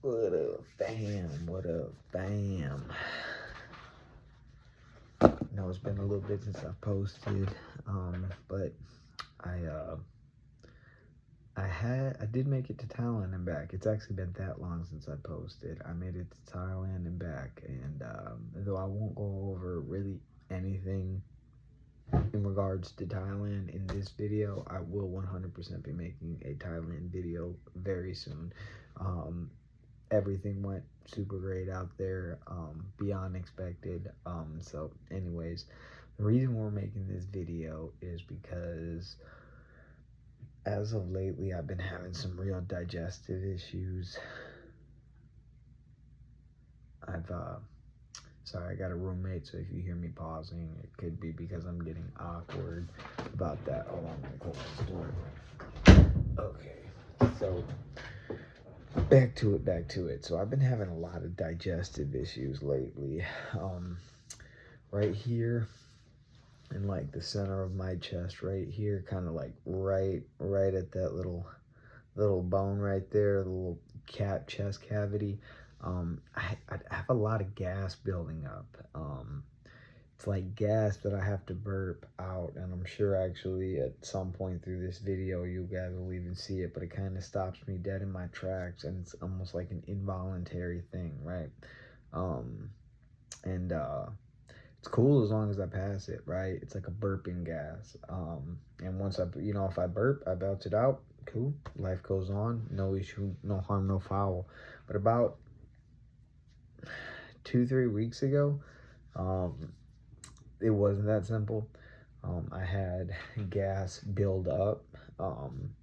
What up, fam? What up, fam? No, it's been a little bit since I posted, but I did make it to Thailand and back. It's actually been that long since I posted. I made it to Thailand and back, and though I won't go over really anything in regards to Thailand in this video, I will 100% be making a Thailand video very soon. Everything went super great out there, beyond expected. So anyways, the reason we're making this video is because as of lately, I've been having some real digestive issues. Sorry, I got a roommate, so if you hear me pausing, it could be because I'm getting awkward about that. Hold on, I'm gonna close this door. Okay, so back to it. So I've been having a lot of digestive issues lately. Right here in like the center of my chest, right here, kind of like right at that little bone right there, the little chest cavity. I have a lot of gas building up. It's like gas that I have to burp out, and I'm sure actually at some point through this video you guys will even see it, but it kind of stops me dead in my tracks, and it's almost like an involuntary thing, right? It's cool as long as I pass it, right? It's like a burping gas. And once if I burp, I belch it out, cool, life goes on, no issue, no harm, no foul. But about 2-3 weeks ago, it wasn't that simple. I had gas build up,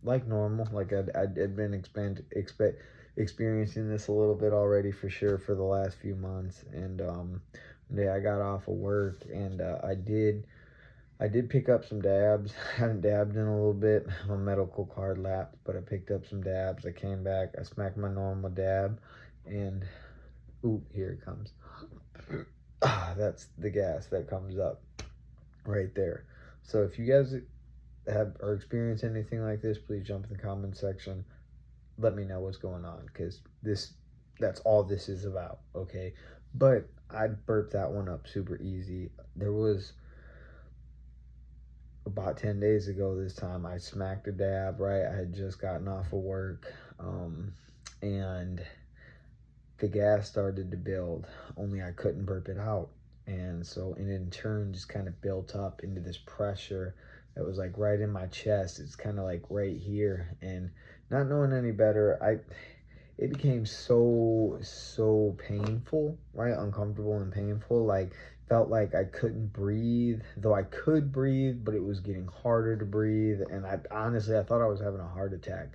like normal, like I'd been experiencing this a little bit already for sure for the last few months. And one day I got off of work, and I did pick up some dabs. I hadn't dabbed in a little bit. My medical card lapsed, but I picked up some dabs. I came back, I smacked my normal dab, and ooh, here it comes. That's the gas that comes up right there. So if you guys are experiencing anything like this, please jump in the comment section. Let me know what's going on, because that's all this is about, okay? But I burped that one up super easy. There was about 10 days ago this time, I smacked a dab, right? I had just gotten off of work, and the gas started to build, only I couldn't burp it out. And so it in turn just kind of built up into this pressure that was like right in my chest. It's kind of like right here, and not knowing any better, it became so painful, right? Uncomfortable and painful. Like, felt like I couldn't breathe, though I could breathe, but it was getting harder to breathe. And I thought I was having a heart attack.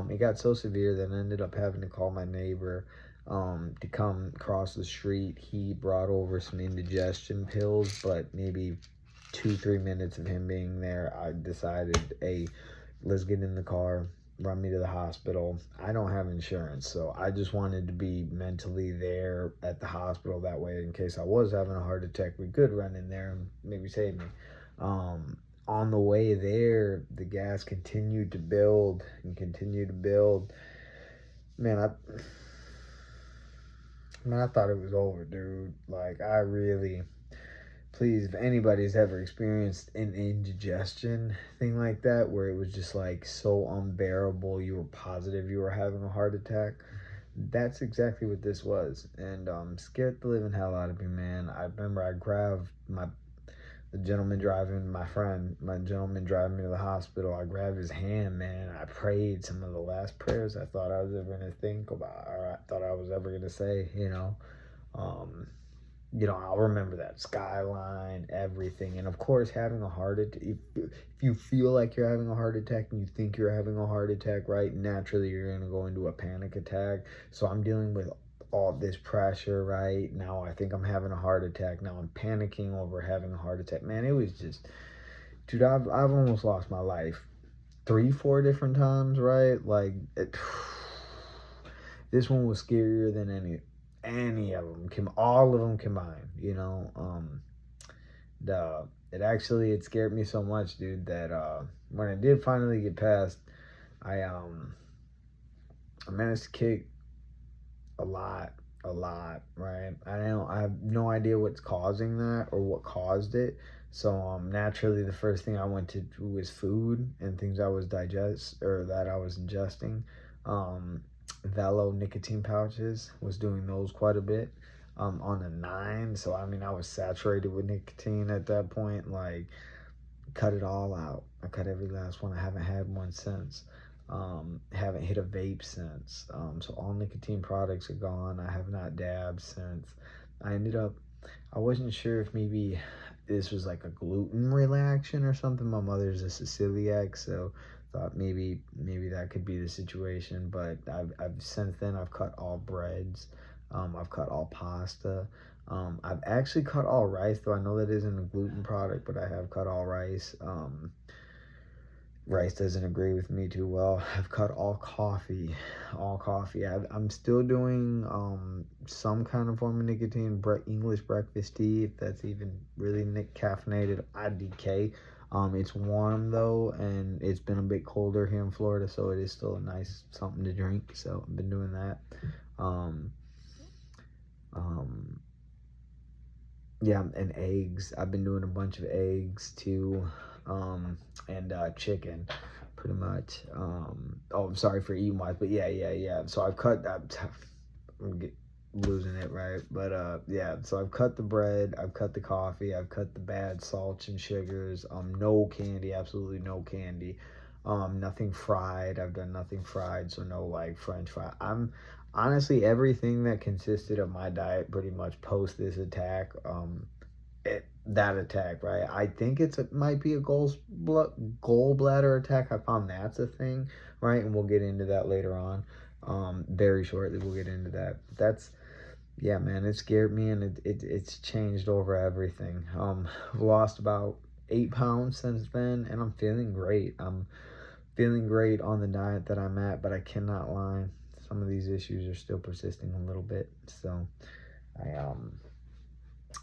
It got so severe that I ended up having to call my neighbor to come across the street. He brought over some indigestion pills, but maybe 2-3 minutes of him being there, I decided, hey, let's get in the car, run me to the hospital. I don't have insurance, so I just wanted to be mentally there at the hospital. That way, in case I was having a heart attack, we could run in there and maybe save me. On the way there, the gas continued to build and continue to build. Man, I thought it was over, dude. Like, please, if anybody's ever experienced an indigestion thing like that, where it was just like so unbearable, you were positive you were having a heart attack, that's exactly what this was. And scared the living hell out of me, man. I remember I grabbed the gentleman driving me to the hospital. I grabbed his hand, man. I prayed some of the last prayers I thought I was ever going to think about, or I thought I was ever going to say, I'll remember that skyline, everything. And of course, having a heart attack, if you feel like you're having a heart attack and you think you're having a heart attack, right, naturally you're going to go into a panic attack. So I'm dealing with all this pressure, right? Now I think I'm having a heart attack. Now I'm panicking over having a heart attack. Man, it was just, dude, I've almost lost my life 3-4 different times, right? Like, this one was scarier than any of them, all of them combined, it scared me so much, dude, that when I did finally get past, I managed to kick a lot, right? I have no idea what's causing that or what caused it. So naturally the first thing I went to was food and things I was that I was ingesting. Um, Velo nicotine pouches, was doing those quite a bit. On a 9, so I mean I was saturated with nicotine at that point. Like, cut it all out. I cut every last one. I haven't had one since. Haven't hit a vape since. So all nicotine products are gone. I have not dabbed since. I ended up, I wasn't sure if maybe this was like a gluten reaction or something. My mother's a celiac, so thought maybe that could be the situation. But I've since then I've cut all breads. I've cut all pasta. I've actually cut all rice, though I know that isn't a gluten product, but I have cut all rice. Rice doesn't agree with me too well. I've cut all coffee, I'm still doing some kind of form of nicotine, English breakfast tea, if that's even really caffeinated, IDK. It's warm though, and it's been a bit colder here in Florida, so it is still a nice something to drink. So I've been doing that. Yeah, and eggs. I've been doing a bunch of eggs too, and chicken, pretty much. Oh, I'm sorry for eating wise, but yeah. So I've cut. I'm losing it, right? But yeah. So I've cut the bread. I've cut the coffee. I've cut the bad salts and sugars. No candy. Absolutely no candy. Nothing fried. I've done nothing fried, so no like French fry. I'm honestly, everything that consisted of my diet pretty much post this attack, that attack, right? I think it might be a gallbladder attack. I found that's a thing, right? And we'll get into that later on. Very shortly we'll get into that. But that's, yeah, man, it scared me, and it's changed over everything. I've lost about 8 pounds since then, and I'm feeling great. I'm feeling great on the diet that I'm at, but I cannot lie, some of these issues are still persisting a little bit. So I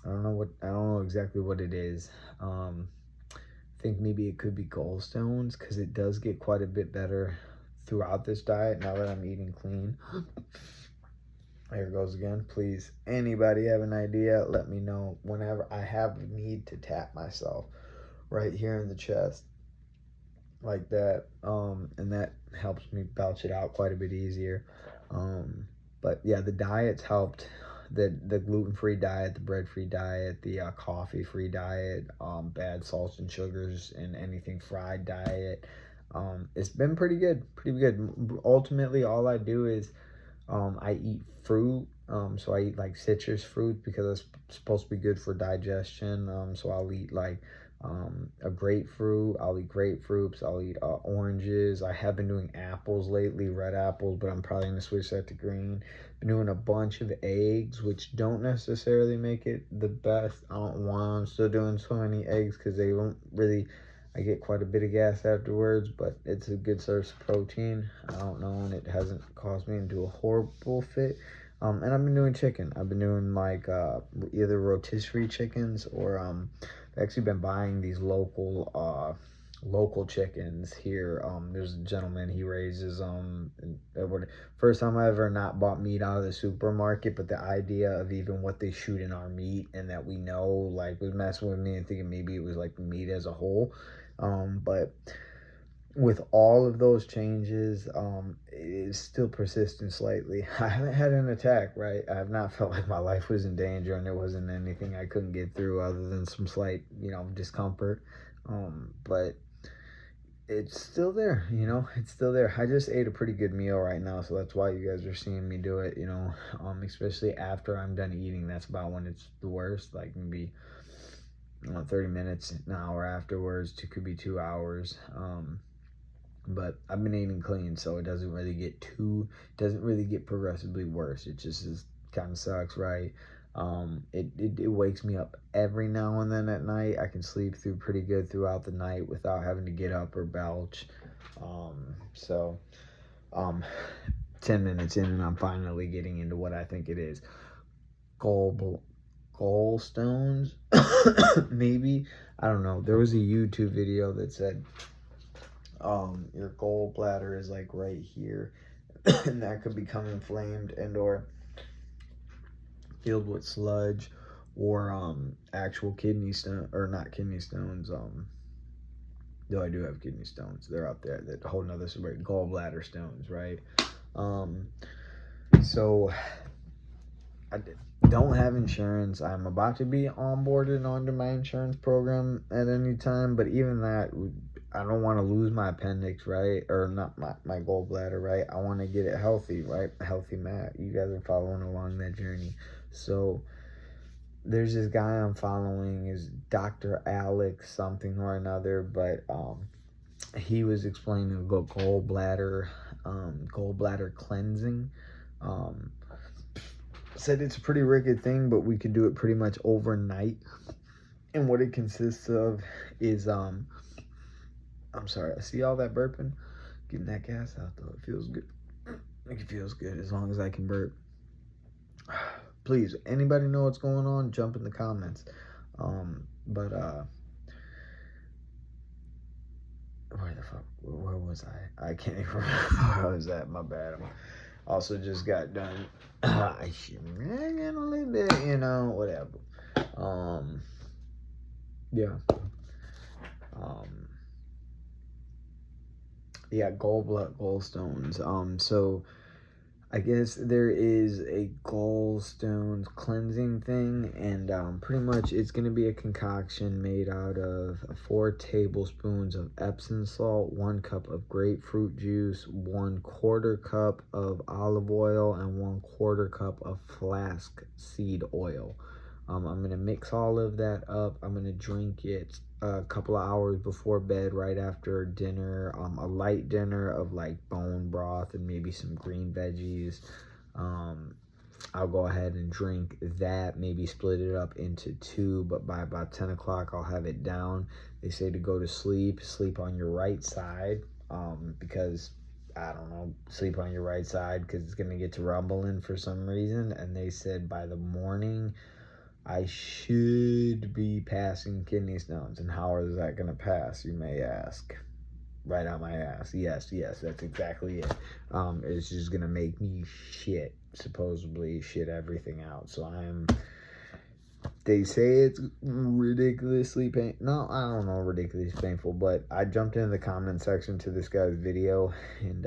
don't know exactly what it is. I think maybe it could be gallstones, because it does get quite a bit better throughout this diet now that I'm eating clean. Here goes again. Please, anybody have an idea, let me know. Whenever I have a need to tap myself right here in the chest like that, and that helps me belch it out quite a bit easier. But yeah, the diets helped. The gluten-free diet, the bread-free diet, the coffee-free diet, bad salts and sugars and anything fried diet. It's been pretty good. Ultimately, all I do is I eat fruit. So I eat like citrus fruit because it's supposed to be good for digestion. So I'll eat like a grapefruit. I'll eat grapefruits. I'll eat oranges. I have been doing apples lately, red apples, but I'm probably gonna switch that to green. Been doing a bunch of eggs, which don't necessarily make it the best. I don't want. I'm still doing so many eggs because they don't really. I get quite a bit of gas afterwards, but it's a good source of protein. I don't know, and it hasn't caused me into a horrible fit. And I've been doing chicken. I've been doing like either rotisserie chickens or I've actually been buying these local chickens here. There's a gentleman, he raises first time I ever not bought meat out of the supermarket, but the idea of even what they shoot in our meat and that we know, like, was messing with me and thinking maybe it was like meat as a whole. But with all of those changes, it is still persistent slightly. I haven't had an attack, right? I have not felt like my life was in danger and there wasn't anything I couldn't get through other than some slight, discomfort. But it's still there, it's still there. I just ate a pretty good meal right now, so that's why you guys are seeing me do it, especially after I'm done eating. That's about when it's the worst, like maybe 30 minutes, an hour afterwards, could be 2 hours. But I've been eating clean, so it doesn't really get progressively worse. It just kind of sucks, right? It wakes me up every now and then at night. I can sleep through pretty good throughout the night without having to get up or belch. 10 minutes in and I'm finally getting into what I think it is. Gallstones, maybe. I don't know. There was a YouTube video that said your gallbladder is like right here and that could become inflamed and or filled with sludge or actual kidney stone, or not kidney stones, though I do have kidney stones, they're up there, that whole nother story, gallbladder stones, right? So I don't have insurance. I'm about to be onboarded onto my insurance program at any time, but even that, I don't want to lose my appendix, right? Or not my gallbladder, right? I want to get it healthy, right? Healthy Matt. You guys are following along that journey. So there's this guy I'm following, is Dr. Alex something or another, but he was explaining about gallbladder cleansing. Said it's a pretty wicked thing, but we could do it pretty much overnight. And what it consists of is I'm sorry, I see all that burping, getting that gas out though. It feels good. It feels good as long as I can burp. Please, anybody know what's going on? Jump in the comments. Where was I? I can't even remember where I was at. My bad. Also just got done. I should a little bit, whatever. Gallstones. So I guess there is a gallstones cleansing thing, and pretty much it's going to be a concoction made out of 4 tablespoons of Epsom salt, 1 cup of grapefruit juice, 1/4 cup of olive oil, and 1/4 cup of flask seed oil. I'm going to mix all of that up. I'm going to drink it a couple of hours before bed, right after dinner, a light dinner of like bone broth and maybe some green veggies. I'll go ahead and drink that, maybe split it up into 2, but by about 10 o'clock I'll have it down. They say to go to sleep on your right side, because I don't know, sleep on your right side because it's going to get to rumbling for some reason. And they said by the morning I should be passing kidney stones. And how is that going to pass, you may ask? Right out my ass. Yes, that's exactly it. It's just going to make me supposedly shit everything out. So they say it's ridiculously painful. No, I don't know, ridiculously painful, but I jumped into the comment section to this guy's video and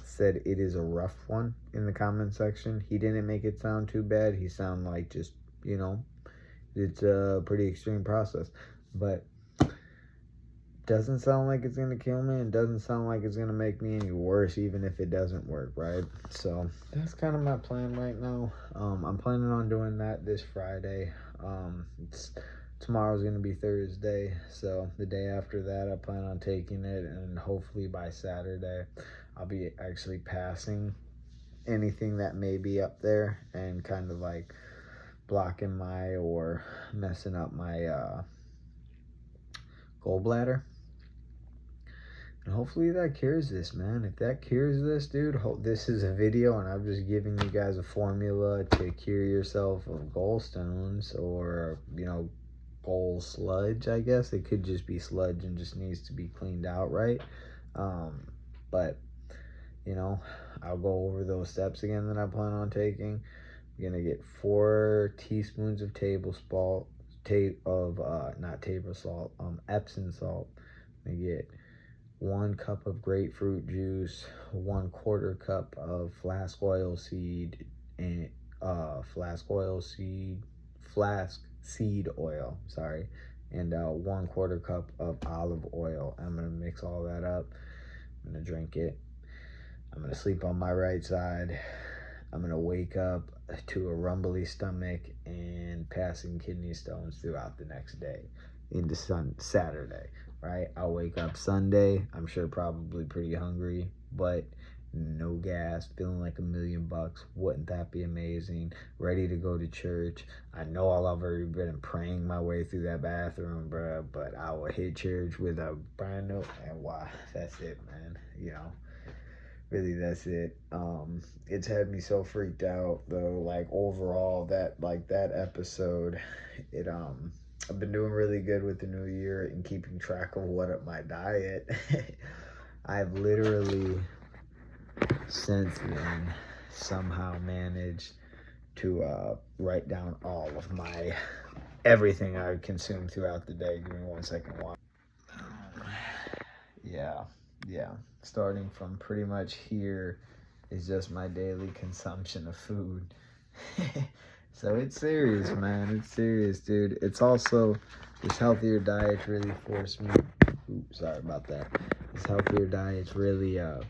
said it is a rough one in the comment section. He didn't make it sound too bad. He sounded like just, it's a pretty extreme process, but doesn't sound like it's gonna kill me, and doesn't sound like it's gonna make me any worse, even if it doesn't work, right? So that's kind of my plan right now. I'm planning on doing that this Friday. Tomorrow's gonna be Thursday, so the day after that I plan on taking it, and hopefully by Saturday I'll be actually passing anything that may be up there and kind of like blocking or messing up my gallbladder. And hopefully that cures this, man. If that cures this, dude, this is a video and I'm just giving you guys a formula to cure yourself of gallstones, or gall sludge. I guess it could just be sludge and just needs to be cleaned out, right? But I'll go over those steps again that I plan on taking. I'm gonna get 4 teaspoons of Epsom salt. I'm gonna get 1 cup of grapefruit juice, 1/4 cup of flask seed oil, sorry, and 1/4 cup of olive oil. I'm gonna mix all that up. I'm gonna drink it. I'm gonna sleep on my right side. I'm gonna wake up to a rumbly stomach and passing kidney stones throughout the next day into Saturday, right? I'll wake up Sunday, I'm sure probably pretty hungry, but no gas, feeling like $1,000,000. Wouldn't that be amazing? Ready to go to church. I know I've already been praying my way through that bathroom, bro, but I will hit church with a brand new, and wow, that's it, man. Really, that's it. It's had me so freaked out though, like overall, that episode, I've been doing really good with the new year and keeping track of my diet. I've literally since then somehow managed to write down all of my everything I consume throughout the day. Give me 1 second. Yeah. Starting from pretty much here is just my daily consumption of food. So it's serious, man. It's serious, dude. It's also, this healthier diet really forced me. Oops, sorry about that. This healthier diet's really it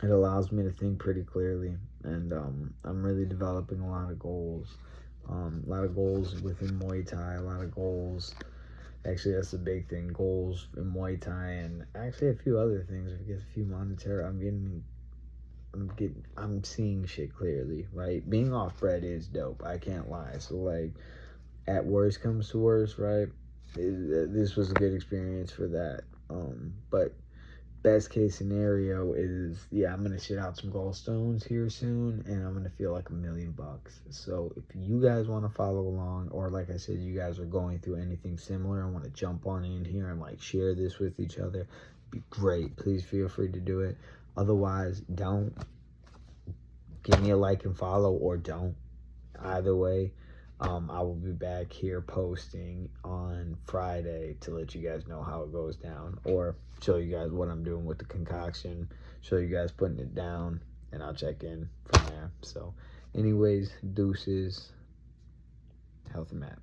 allows me to think pretty clearly, and I'm really developing a lot of goals. A lot of goals within Muay Thai, a lot of goals. Actually, that's the big thing. Goals in Muay Thai, and actually a few other things. I guess a few monetary. I'm seeing shit clearly, right? Being off bread is dope. I can't lie. So like, at worst comes to worst, right? This was a good experience for that. But best case scenario is, yeah, I'm gonna shit out some gallstones here soon, and I'm gonna feel like $1 million. So if you guys want to follow along, or like I said, you guys are going through anything similar, I want to jump on in here and like share this with each other, be great. Please feel free to do it. Otherwise, don't. Give me a like and follow, or don't. Either way, I will be back here posting on Friday to let you guys know how it goes down, or show you guys what I'm doing with the concoction, show you guys putting it down, and I'll check in from there. So anyways, deuces, healthy Matt.